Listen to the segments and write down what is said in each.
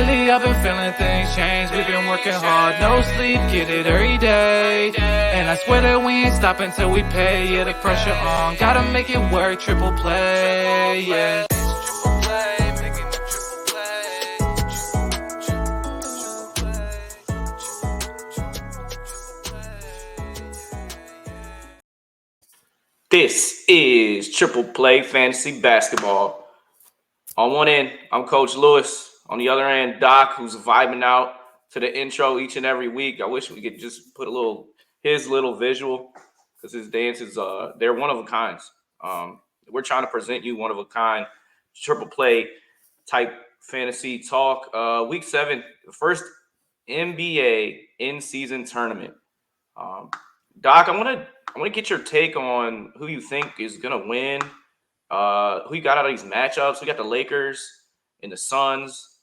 Lately I've been feeling things change. We've been working hard, no sleep, get it every day. And I swear that we ain't stopping till we pay. Yeah, the pressure on, gotta make it work, triple play, yeah. This is Triple Play Fantasy Basketball. On one end, I'm Coach Lewis. On the other end, Doc, who's vibing out to the intro each and every week. I wish we could just put his little visual, because his dances, they're one of a kind. We're trying to present you one of a kind Triple Play type fantasy talk. Week 7, the first NBA in-season tournament. Doc, I want to get your take on who you think is gonna win. Who you got out of these matchups? We got the Lakers and the Suns,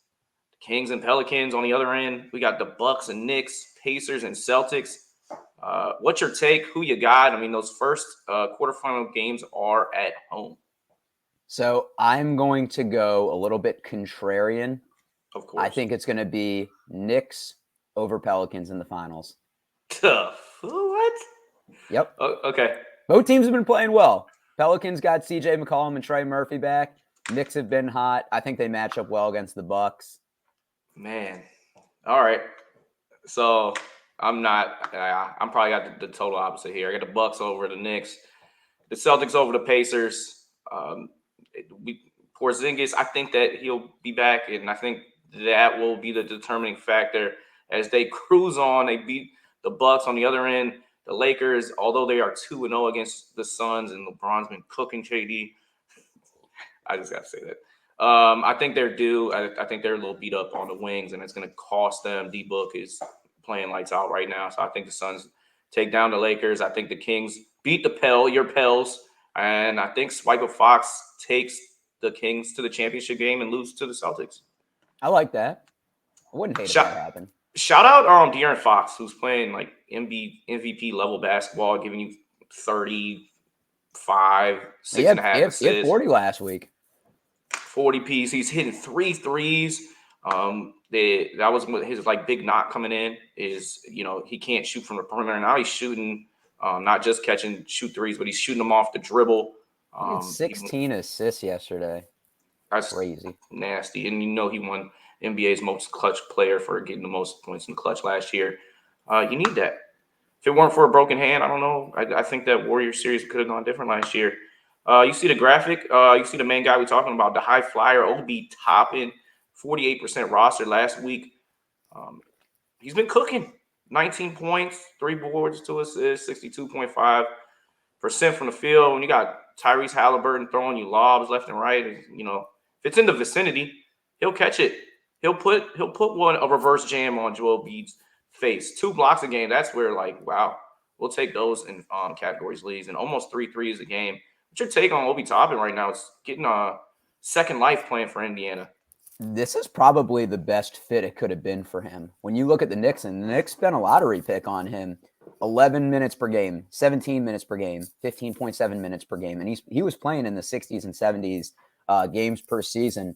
the Kings and Pelicans on the other end. We got the Bucks and Knicks, Pacers and Celtics. What's your take? Who you got? I mean, those first quarterfinal games are at home. So I'm going to go a little bit contrarian. Of course. I think it's going to be Knicks over Pelicans in the finals. What? Yep. Okay. Both teams have been playing well. Pelicans got CJ McCollum and Trey Murphy back. Knicks have been hot. I think they match up well against the Bucks. Man. All right. So I'm probably got the total opposite here. I got the Bucks over the Knicks, the Celtics over the Pacers. Porzingis, I think that he'll be back, and I think that will be the determining factor as they cruise on. They beat the Bucks on the other end. The Lakers, although they are 2-0 against the Suns, and LeBron's been cooking JD. I just got to say that. I think they're due. I think they're a little beat up on the wings, and it's going to cost them. D-Book is playing lights out right now, so I think the Suns take down the Lakers. I think the Kings beat your Pels, and I think Swiper Fox takes the Kings to the championship game and lose to the Celtics. I like that. I wouldn't hate if that happened. Shout out De'Aaron Fox, who's playing like MVP level basketball, giving you 35, 6.5 assists. He had 40 last week. 40 piece. He's hitting 3 threes. That was his like big knock coming in is, he can't shoot from the perimeter. Now he's shooting, not just shoot threes, but he's shooting them off the dribble. He had 16 assists yesterday. That's crazy. Nasty. And he won NBA's most clutch player for getting the most points in the clutch last year. You need that. If it weren't for a broken hand, I don't know. I think that Warriors series could have gone different last year. You see the graphic. You see the main guy we're talking about, the high flyer, Obi Toppin, 48% roster last week. He's been cooking. 19 points, 3 boards, 2 assists, 62.5% from the field. When you got Tyrese Halliburton throwing you lobs left and right, if it's in the vicinity, he'll catch it. He'll put a reverse jam on Joel Embiid's face. 2 blocks a game. That's where, wow, we'll take those in categories leagues, and almost 3 threes a game. What's your take on Obi Toppin right now? It's getting a second life playing for Indiana. This is probably the best fit it could have been for him. When you look at the Knicks, and the Knicks spent a lottery pick on him, 11 minutes per game, 17 minutes per game, 15.7 minutes per game, and he was playing in the 60s and 70s games per season.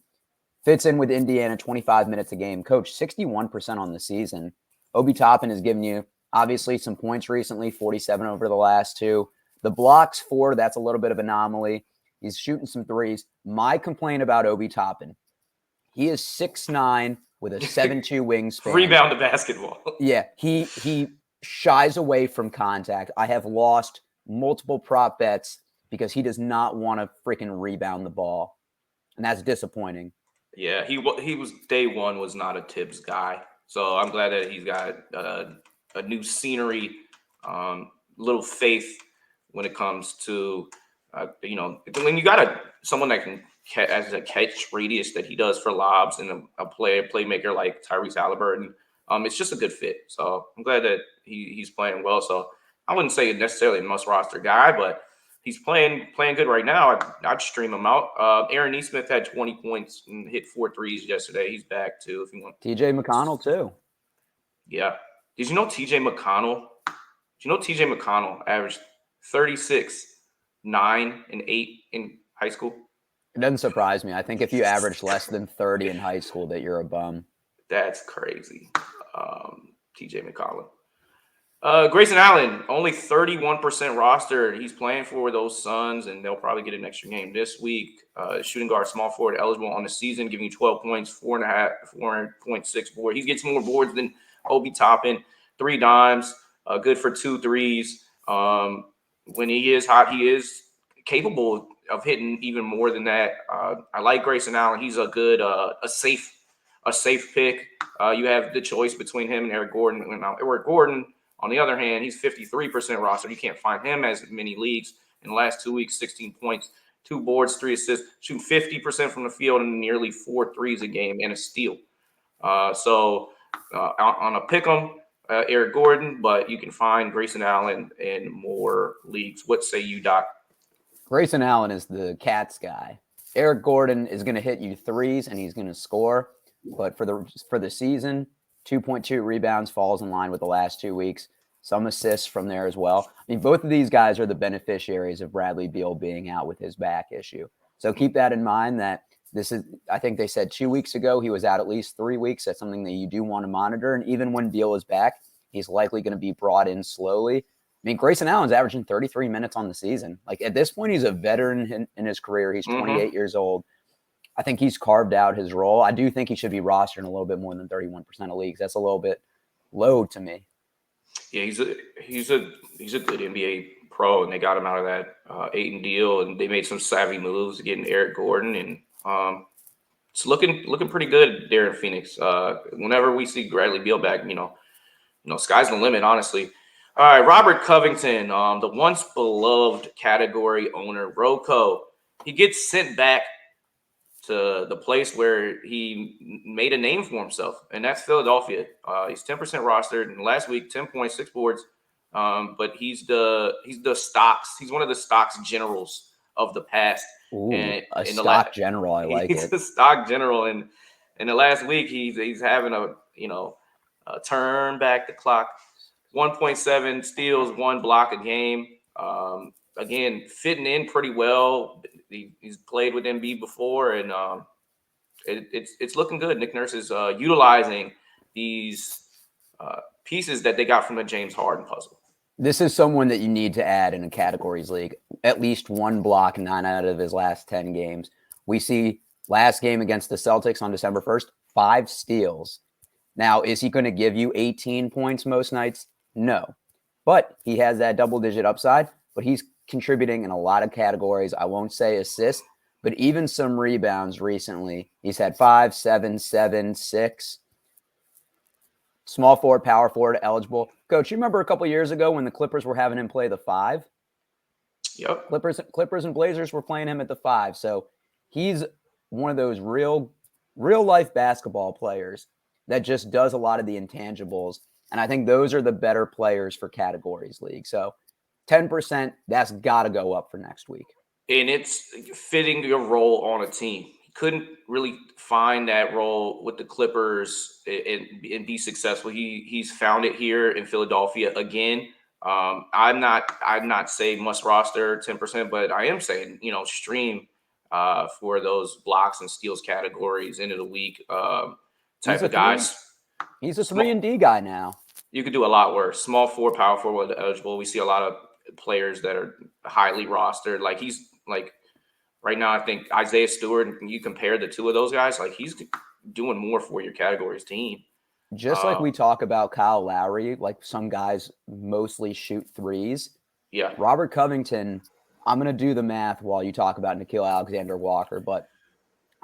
Fits in with Indiana, 25 minutes a game. Coach, 61% on the season. Obi Toppin has given you, obviously, some points recently, 47 over the last 2. The blocks 4, that's a little bit of an anomaly. He's shooting some threes. My complaint about Obi Toppin, he is 6'9" with a 7'2" wingspan. Rebound to basketball. Yeah, he shies away from contact. I have lost multiple prop bets because he does not want to freaking rebound the ball, and that's disappointing. Yeah, he was day one was not a Tibbs guy, so I'm glad that he's got a new scenery, little faith when it comes to when you got someone that can as a catch radius that he does for lobs and a playmaker like Tyrese Halliburton, it's just a good fit. So I'm glad that he's playing well. So I wouldn't say necessarily a must roster guy, but he's playing good right now. I'd stream him out. Aaron Nesmith had 20 points and hit 4 threes yesterday. He's back too if you want. TJ McConnell too. Yeah. Did you know TJ McConnell averaged 36, 9, and 8 in high school? It doesn't surprise me. I think if you average less than 30 in high school, that you're a bum. That's crazy. TJ McCollum. Grayson Allen, only 31% rostered. He's playing for those Suns, and they'll probably get an extra game this week. Shooting guard, small forward, eligible on the season, giving you 12 points, 4.6 boards. He gets more boards than Obi Toppin, 3 dimes, good for 2 threes. When he is hot, he is capable of hitting even more than that. I like Grayson Allen. He's a good, a safe pick. You have the choice between him and Eric Gordon. Eric Gordon, on the other hand, he's 53% roster. You can't find him as many leagues. In the last 2 weeks, 16 points, 2 boards, 3 assists, shooting 50% from the field and nearly 4 threes a game and a steal. So on a pick 'em, Eric Gordon, but you can find Grayson Allen in more leagues. What say you, Doc? Grayson Allen is the Cats guy. Eric Gordon is going to hit you threes and he's going to score. But for the season, 2.2 rebounds falls in line with the last 2 weeks. Some assists from there as well. I mean, both of these guys are the beneficiaries of Bradley Beal being out with his back issue. So keep that in mind that this is, I think they said 2 weeks ago, he was out at least 3 weeks. That's something that you do want to monitor. And even when Beal is back, he's likely going to be brought in slowly. I mean, Grayson Allen's averaging 33 minutes on the season. Like at this point, he's a veteran in his career. He's 28 years old. I think he's carved out his role. I do think he should be rostered in a little bit more than 31% of leagues. That's a little bit low to me. Yeah, he's a good NBA pro, and they got him out of that Ayton deal, and they made some savvy moves getting Eric Gordon, and it's looking pretty good there in Phoenix. Whenever we see Bradley Beal back, sky's the limit, honestly. All right, Robert Covington, the once beloved category owner, Rocco, he gets sent back to the place where he made a name for himself, and that's Philadelphia. He's 10% rostered, and last week 10 points, 6 boards. But he's the stocks. He's one of the stocks generals of the past. Ooh, a stock general. I like it. He's a stock general, and in the last week he's having a turn back the clock. 1.7 steals, 1 block a game. Again, fitting in pretty well. He's played with Embiid before, and it's looking good. Nick Nurse is utilizing these pieces that they got from the James Harden puzzle. This is someone that you need to add in a categories league. At least 1 block, 9 out of his last 10 games. We see last game against the Celtics on December 1st, 5 steals. Now, is he going to give you 18 points most nights? No. But he has that double-digit upside, but he's contributing in a lot of categories. I won't say assists, but even some rebounds recently. He's had 5, 7, 7, 6. Small forward, power forward, eligible. Coach, you remember a couple years ago when the Clippers were having him play the 5? Yep. Clippers and Blazers were playing him at the 5. So he's one of those real life basketball players that just does a lot of the intangibles. And I think those are the better players for categories league. So 10%, that's got to go up for next week. And it's fitting your role on a team. He couldn't really find that role with the Clippers and be successful. He's found it here in Philadelphia again. I'm not saying must roster 10%, but I am saying, stream for those blocks and steals categories into the week type of guys. He's a 3-and-D guy now. You could do a lot worse. Small forward, power forward, eligible. We see a lot of players that are highly rostered. Like he's like right now, I think Isaiah Stewart, you compare the two of those guys, like he's doing more for your categories team. Just like we talk about Kyle Lowry, like some guys mostly shoot threes. Yeah. Robert Covington, I'm going to do the math while you talk about Nickeil Alexander-Walker, but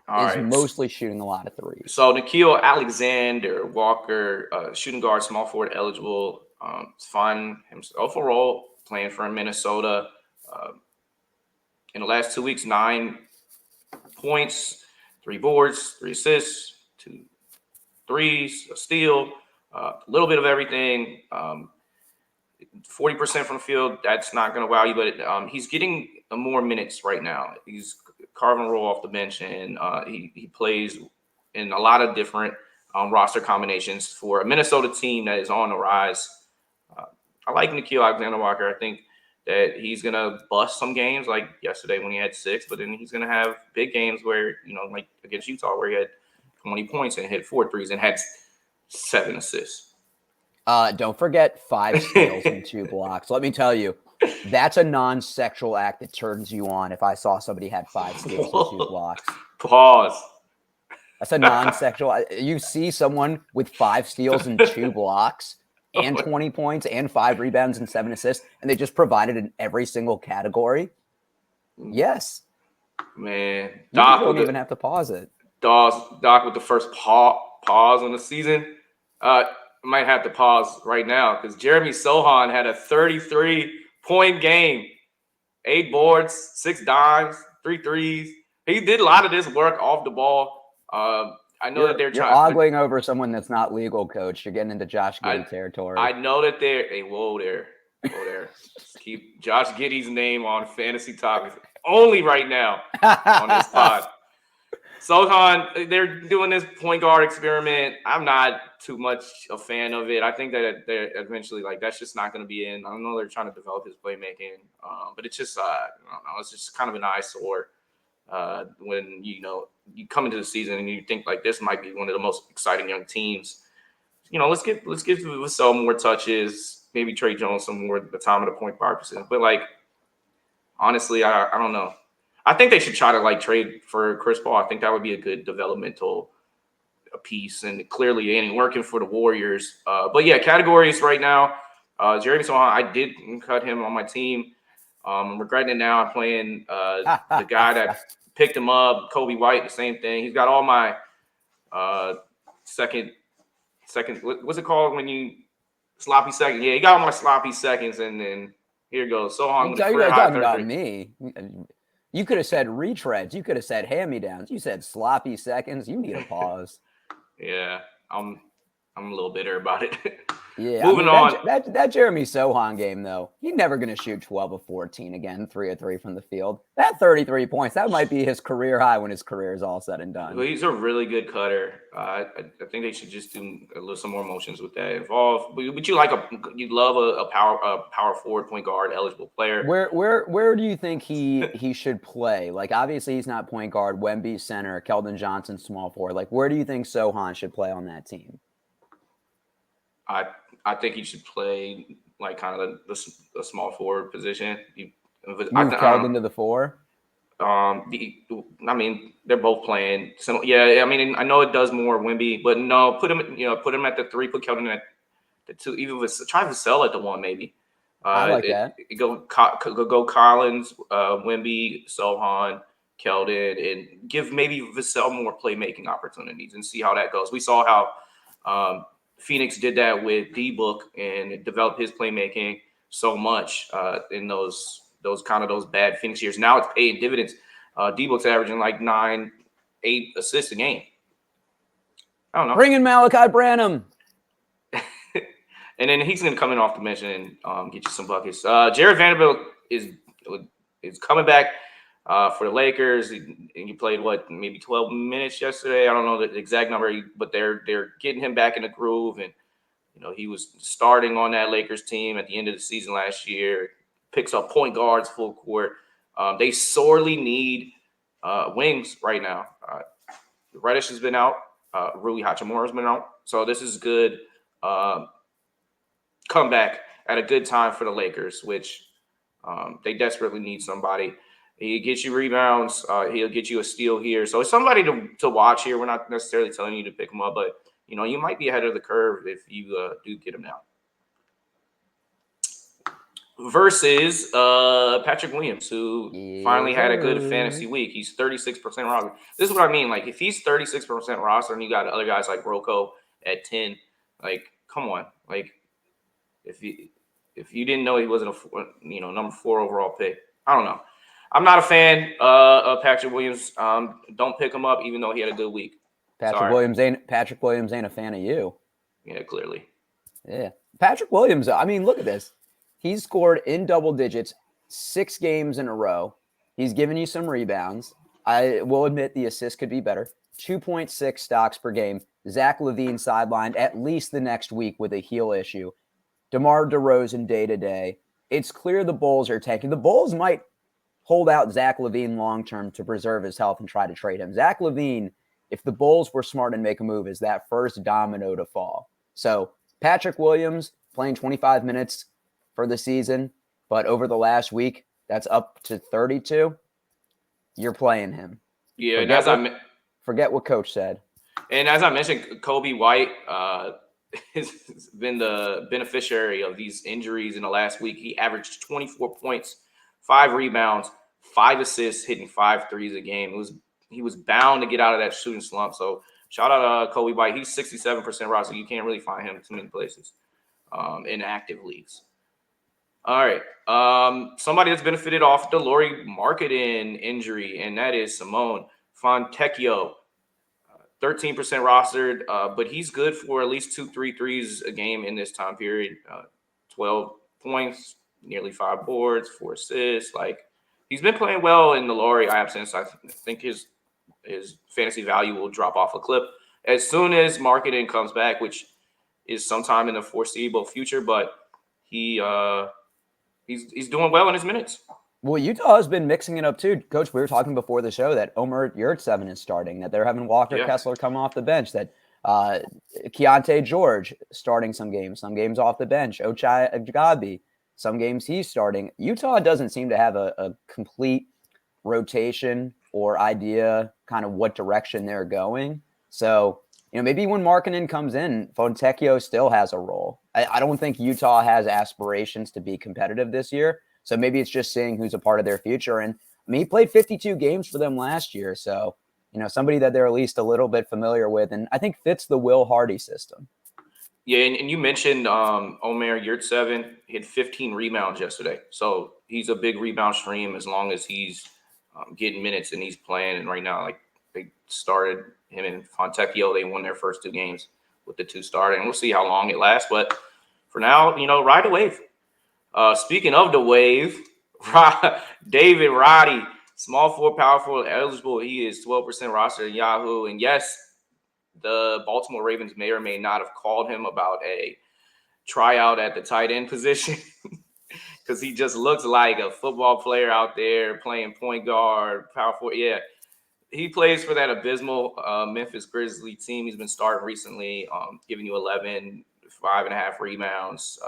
mostly shooting a lot of threes. So Nickeil Alexander-Walker, shooting guard, small forward, eligible. It's fun himself a role playing for Minnesota. In the last 2 weeks, 9 points, 3 boards, 3 assists, 2 threes, a steal, a little bit of everything. 40% from the field, that's not going to wow you, but he's getting more minutes right now. He's carving a roll off the bench, and he plays in a lot of different roster combinations for a Minnesota team that is on the rise. I like Nickeil Alexander-Walker. I think that he's going to bust some games like yesterday when he had 6, but then he's going to have big games where, like against Utah where he had 20 points and hit 4 threes and had 7 assists. Don't forget 5 steals and 2 blocks. Let me tell you, that's a non-sexual act that turns you on if I saw somebody had 5 steals and 2 blocks. Pause. That's a non-sexual. You see someone with 5 steals and 2 blocks and 20 points and 5 rebounds and 7 assists, and they just provided in every single category. Yes. Man. You don't even have to pause it. Doc with the first pause on the season. Might have to pause right now because Jeremy Sochan had a 33-point game. 8 boards, 6 dimes, 3 threes. He did a lot of this work off the ball. I know that they're you're trying. ogling over someone that's not legal, coach. You're getting into Josh Giddey territory. I know that they're. Hey, whoa there. Just keep Josh Giddey's name on fantasy topics only right now on this pod. Sochan, they're doing this point guard experiment. I'm not too much a fan of it. I think that they're eventually that's just not going to be in. I know they're trying to develop his playmaking, but it's just I don't know. It's just kind of an eyesore when you come into the season and you think this might be one of the most exciting young teams. Let's give Vassell more touches, maybe Trey Jones some more the time of the point guard position. But honestly, I don't know. I think they should try to trade for Chris Paul. I think that would be a good developmental piece, and clearly it ain't working for the Warriors. But yeah, categories right now. Jeremy Sochan, I did cut him on my team. I'm regretting it now. I'm playing the guy that picked him up, Kobe White, the same thing. He's got all my second. What's it called when you sloppy second? Yeah, he got all my sloppy seconds, and then here goes. Sochan with the career high talking about me. You could have said retreads. You could have said hand-me-downs. You said sloppy seconds. You need a pause. Yeah, I'm a little bitter about it. Yeah, Moving on. That Jeremy Sochan game, though, he's never going to shoot 12 of 14 again, 3 of 3 from the field. That 33 points, that might be his career high when his career is all said and done. Well, he's a really good cutter. I think they should just do some more motions with that involved. But you love a power forward point guard eligible player. Where do you think he should play? Obviously he's not point guard. Wemby center, Keldon Johnson small forward. Where do you think Sochan should play on that team? I think he should play kind of the small forward position. Move Keldon to the 4. They're both playing. So yeah, I know it does more Wemby, but no, put him at the 3, put Keldon at the 2, even try Vassell at the 1 maybe. I like that. Go Collins, Wemby, Sochan, Keldon, and give maybe Vassell more playmaking opportunities and see how that goes. We saw how Phoenix did that with D-Book and developed his playmaking so much in those bad Phoenix years. Now it's paying dividends. D-Book's averaging 9-8 assists a game. I don't know. Bring in Malachi Branham. And then he's going to come in off the bench and get you some buckets. Jared Vanderbilt is coming back for the Lakers. He played maybe 12 minutes yesterday. I don't know the exact number, but they're getting him back in the groove. And he was starting on that Lakers team at the end of the season last year. Picks up point guards full court. They sorely need wings right now. Reddish has been out. Rui Hachimura's been out. So this is good comeback at a good time for the Lakers, which they desperately need somebody. He gets you rebounds. He'll get you a steal here. So it's somebody to watch here. We're not necessarily telling you to pick him up, but you might be ahead of the curve if you do get him now. Versus Patrick Williams, who finally had a good fantasy week. He's 36% roster. This is what I mean. If he's 36% roster and you got other guys like Rocco at 10, come on. If you didn't know he wasn't a number 4 overall pick, I don't know. I'm not a fan of Patrick Williams. Don't pick him up, even though he had a good week. Patrick Williams ain't a fan of you. Yeah, clearly. Yeah, Patrick Williams. Look at this. He's scored in double digits 6 games in a row. He's given you some rebounds. I will admit the assist could be better. 2.6 stocks per game. Zach LaVine sidelined at least the next week with a heel issue. DeMar DeRozan day-to-day. It's clear the Bulls are tanking. The Bulls might hold out Zach LaVine long-term to preserve his health and try to trade him. Zach LaVine if the Bulls were smart and make a move, is that first domino to fall. So Patrick Williams playing 25 minutes for the season, but over the last week, that's up to 32. You're playing him. Yeah, and forget what Coach said. And as I mentioned, Kobe White has been the beneficiary of these injuries in the last week. He averaged 24 points, 5 rebounds, 5 assists, hitting 5 threes a game. He was bound to get out of that shooting slump. So shout out to Kobe White. He's 67% roster. You can't really find him too many places in active leagues. All right. Somebody that's benefited off the Lauri Markkanen injury, and that is Simone Fontecchio. 13% rostered, but he's good for at least 2-3 threes a game in this time period. 12 points, nearly 5 boards, 4 assists. Like, he's been playing well in the Lauri absence. I think his fantasy value will drop off a cliff as soon as Markkanen comes back, which is sometime in the foreseeable future. But he's doing well in his minutes. Well, Utah has been mixing it up too. Coach, we were talking before the show that Omer Yurtseven is starting, that they're having Walker Kessler come off the bench, that Keontae George starting some games off the bench, Ochai Agbaji, some games he's starting. Utah doesn't seem to have a complete rotation or idea kind of what direction they're going. So, maybe when Markkanen comes in, Fontecchio still has a role. I don't think Utah has aspirations to be competitive this year. So maybe it's just seeing who's a part of their future. And he played 52 games for them last year. So, somebody that they're at least a little bit familiar with, and I think fits the Will Hardy system. Yeah, and you mentioned Omer Yurtseven hit 15 rebounds yesterday. So he's a big rebound stream as long as he's getting minutes and he's playing. And right now, like, they started him and Fontecchio. They won their first 2 games with the 2 starting. And we'll see how long it lasts. But for now, ride the wave. Speaking of the wave, David Roddy, small forward, power forward, eligible. He is 12% rostered in Yahoo. And yes, the Baltimore Ravens may or may not have called him about a tryout at the tight end position because he just looks like a football player out there playing point guard, power forward. Yeah, he plays for that abysmal Memphis Grizzlies team. He's been starting recently, giving you 11, 5.5 rebounds,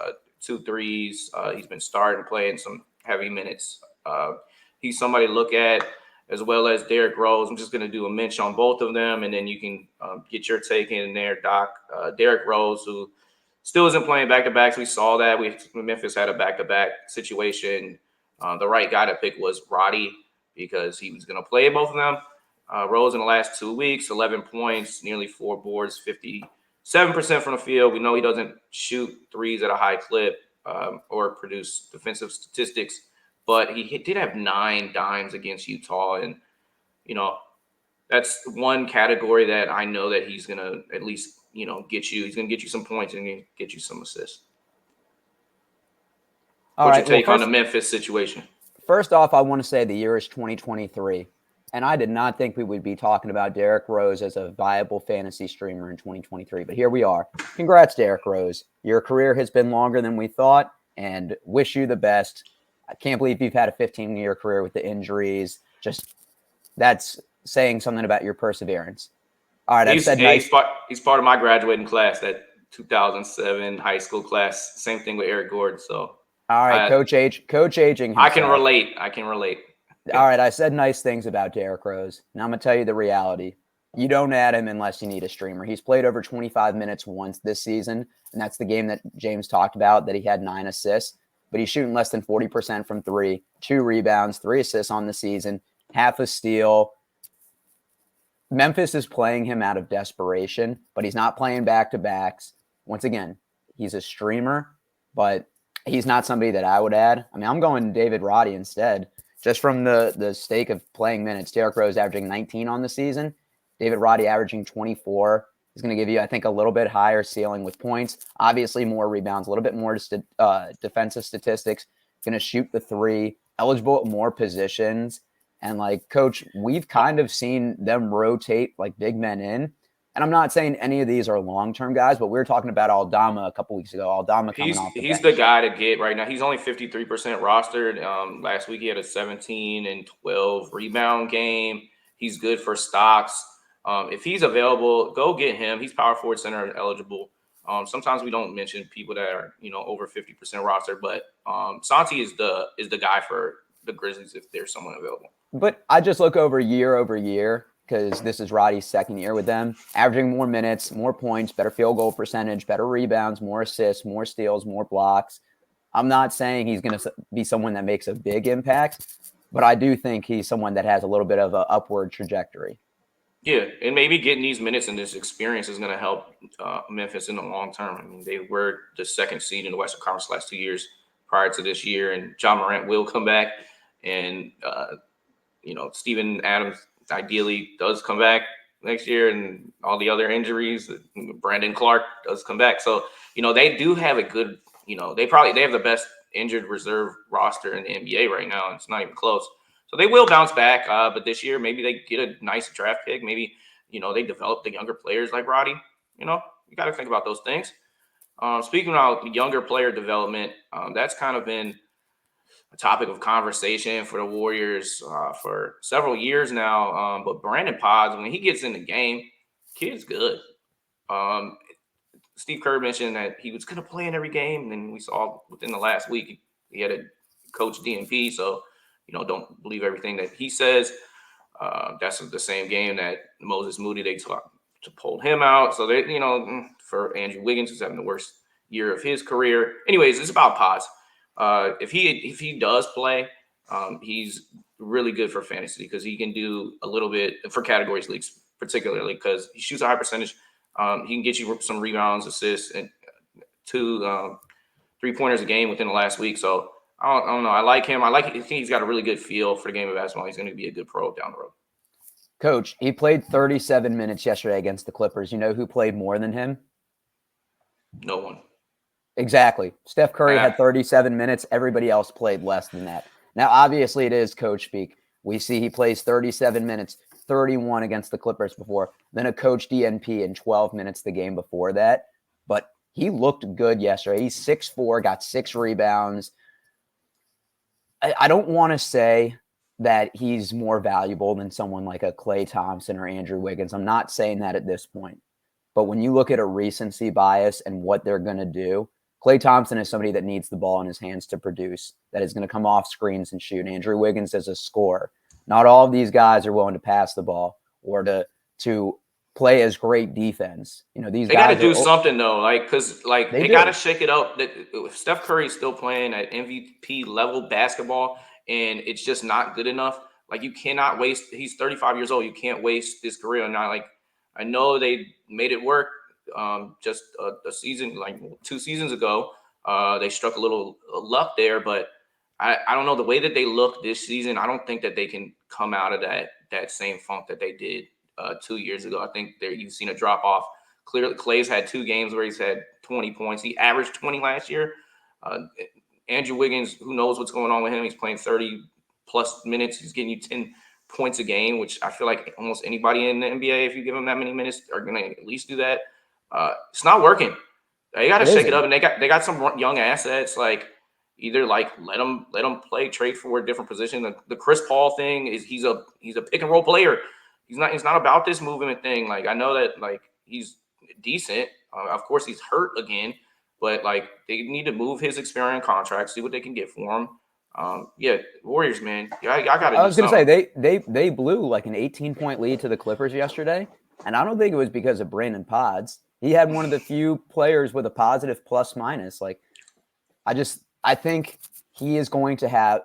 2 threes. He's been starting playing some heavy minutes. He's somebody to look at, as well as Derrick Rose. I'm just going to do a mention on both of them, and then you can get your take in there, Doc. Derrick Rose, who still isn't playing back-to-backs. We saw that. Memphis had a back-to-back situation. The right guy to pick was Roddy because he was going to play both of them. Rose in the last 2 weeks, 11 points, nearly 4 boards, 57% from the field. We know he doesn't shoot threes at a high clip or produce defensive statistics, but he did have 9 dimes against Utah. And, that's one category that I know that he's going to at least, get you. He's going to get you some points and get you some assists. What's your take on the Memphis situation? First off, I want to say the year is 2023. And I did not think we would be talking about Derrick Rose as a viable fantasy streamer in 2023. But here we are. Congrats, Derrick Rose. Your career has been longer than we thought, and wish you the best. I can't believe you've had a 15-year career with the injuries. That's saying something about your perseverance. All right, he's part of my graduating class, that 2007 high school class. Same thing with Eric Gordon. So, all right, Coach aging himself. I can relate. All right, I said nice things about Derrick Rose. Now I'm going to tell you the reality. You don't add him unless you need a streamer. He's played over 25 minutes once this season, and that's the game that James talked about, that he had 9 assists. But he's shooting less than 40% from 3, 2 rebounds, 3 assists on the season, half a steal. Memphis is playing him out of desperation, but he's not playing back-to-backs. Once again, he's a streamer, but he's not somebody that I would add. I mean, I'm going David Roddy instead. Just from the stake of playing minutes, Derrick Rose averaging 19 on the season, David Roddy averaging 24. He's going to give you, I think, a little bit higher ceiling with points. Obviously, more rebounds, a little bit more defensive statistics. Going to shoot the 3, eligible at more positions. And, Coach, we've kind of seen them rotate, big men in. And I'm not saying any of these are long-term guys, but we were talking about Aldama a couple weeks ago. Aldama coming off the bench. He's the guy to get right now. He's only 53% rostered. Last week he had a 17 and 12 rebound game. He's good for stocks. If he's available, go get him. He's power forward center eligible. Sometimes we don't mention people that are, over 50% roster, but Santi is the guy for the Grizzlies if there's someone available. But I just look over year, because this is Roddy's second year with them, averaging more minutes, more points, better field goal percentage, better rebounds, more assists, more steals, more blocks. I'm not saying he's going to be someone that makes a big impact, but I do think he's someone that has a little bit of an upward trajectory. Yeah, and maybe getting these minutes and this experience is going to help Memphis in the long term. I mean, they were the second seed in the Western Conference the last 2 years prior to this year, and John Morant will come back, and Steven Adams ideally does come back next year, and all the other injuries. Brandon Clark does come back, so they do have a good. They have the best injured reserve roster in the NBA right now. And it's not even close. So they will bounce back, but this year maybe they get a nice draft pick. Maybe, they develop the younger players like Roddy. You got to think about those things. Speaking about younger player development, that's kind of been a topic of conversation for the Warriors for several years now. But Brandin Pods, when he gets in the game, kid's good. Steve Kerr mentioned that he was going to play in every game, and then we saw within the last week he had a coach DNP, so don't believe everything that he says. That's the same game that Moses Moody, they pulled him out. So they, for Andrew Wiggins, who's having the worst year of his career. Anyways, it's about Pods. If he does play, he's really good for fantasy because he can do a little bit for categories leagues, particularly because he shoots a high percentage. He can get you some rebounds, assists, and 2 3-pointers a game within the last week. So I don't know. I like him. I think he's got a really good feel for the game of basketball. He's going to be a good pro down the road. Coach, he played 37 minutes yesterday against the Clippers. You know who played more than him? No one. Exactly. Steph Curry had 37 minutes. Everybody else played less than that. Now, obviously, it is coach speak. We see he plays 37 minutes, 31 against the Clippers before, then a coach DNP in 12 minutes the game before that. But he looked good yesterday. He's 6'4", got 6 rebounds. I don't want to say that he's more valuable than someone like a Klay Thompson or Andrew Wiggins. I'm not saying that at this point. But when you look at a recency bias and what they're going to do, Klay Thompson is somebody that needs the ball in his hands to produce, that is going to come off screens and shoot. Andrew Wiggins is a scorer. Not all of these guys are willing to pass the ball or to play as great defense. These they guys got to do something though, because they got to shake it up. If Steph Curry is still playing at MVP level basketball and it's just not good enough, you cannot waste. He's 35 years old. You can't waste his career. And I know they made it work just a season, 2 seasons ago. They struck a little luck there, but I don't know the way that they look this season. I don't think that they can come out of that same funk that they did 2 years ago. I think you've seen a drop off. Clearly, Klay's had 2 games where he's had 20 points. He averaged 20 last year. Andrew Wiggins, who knows what's going on with him? He's playing 30 plus minutes. He's getting you 10 points a game, which I feel like almost anybody in the NBA, if you give them that many minutes, are going to at least do that. It's not working. They got to shake it up, and they got some young assets. Either let them play, trade for a different position. The Chris Paul thing is he's a pick and roll player. He's not about this movement thing. I know that he's decent. Of course, he's hurt again, but they need to move his expiring contract, see what they can get for him. Warriors, man. I got to. I was going to say they blew an 18-point lead to the Clippers yesterday, and I don't think it was because of Brandin Pods. He had one of the few players with a positive plus minus. I think he is going to have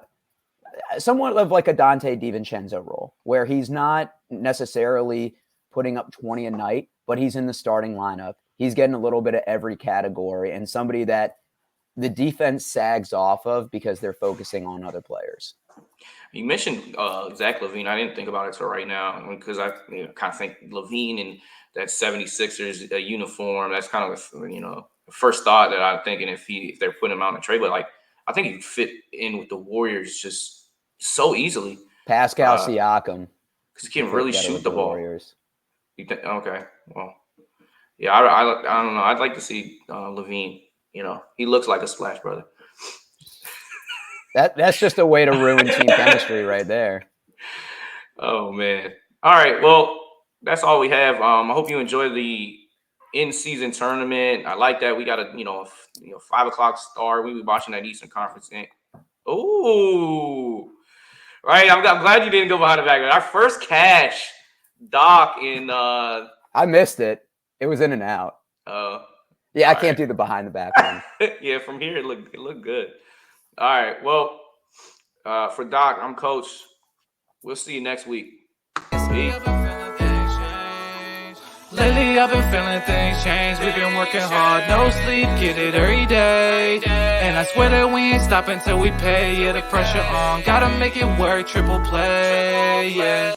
somewhat of a Dante DiVincenzo role, where he's not necessarily putting up 20 a night, but he's in the starting lineup. He's getting a little bit of every category, and somebody that the defense sags off of because they're focusing on other players. You mentioned Zach LaVine. I didn't think about it till right now because I kind of think LaVine and that 76ers uniform. That's kind of the first thought that I'm thinking if they're putting him out in a trade. But I think he'd fit in with the Warriors just so easily. Pascal Siakam, because he can really shoot the ball. Warriors. You think? Okay, well, yeah. I don't know. I'd like to see LaVine. He looks like a Splash Brother. That's just a way to ruin team chemistry right there. Oh man. All right. Well, that's all we have. I hope you enjoy the in-season tournament. I like that we got a 5:00 start. We be watching that Eastern Conference game. Ooh, right. I'm glad you didn't go behind the back. Our first cash, Doc in. I missed it. It was in and out. Yeah, I can't do the behind the back one. Yeah, from here it looked good. All right. Well, for Doc, I'm Coach. We'll see you next week. Lately I've been feeling things change. We've been working hard, no sleep, get it every day. And I swear that we ain't stopping till we pay. Yeah, the pressure on, gotta make it work, triple play, yeah.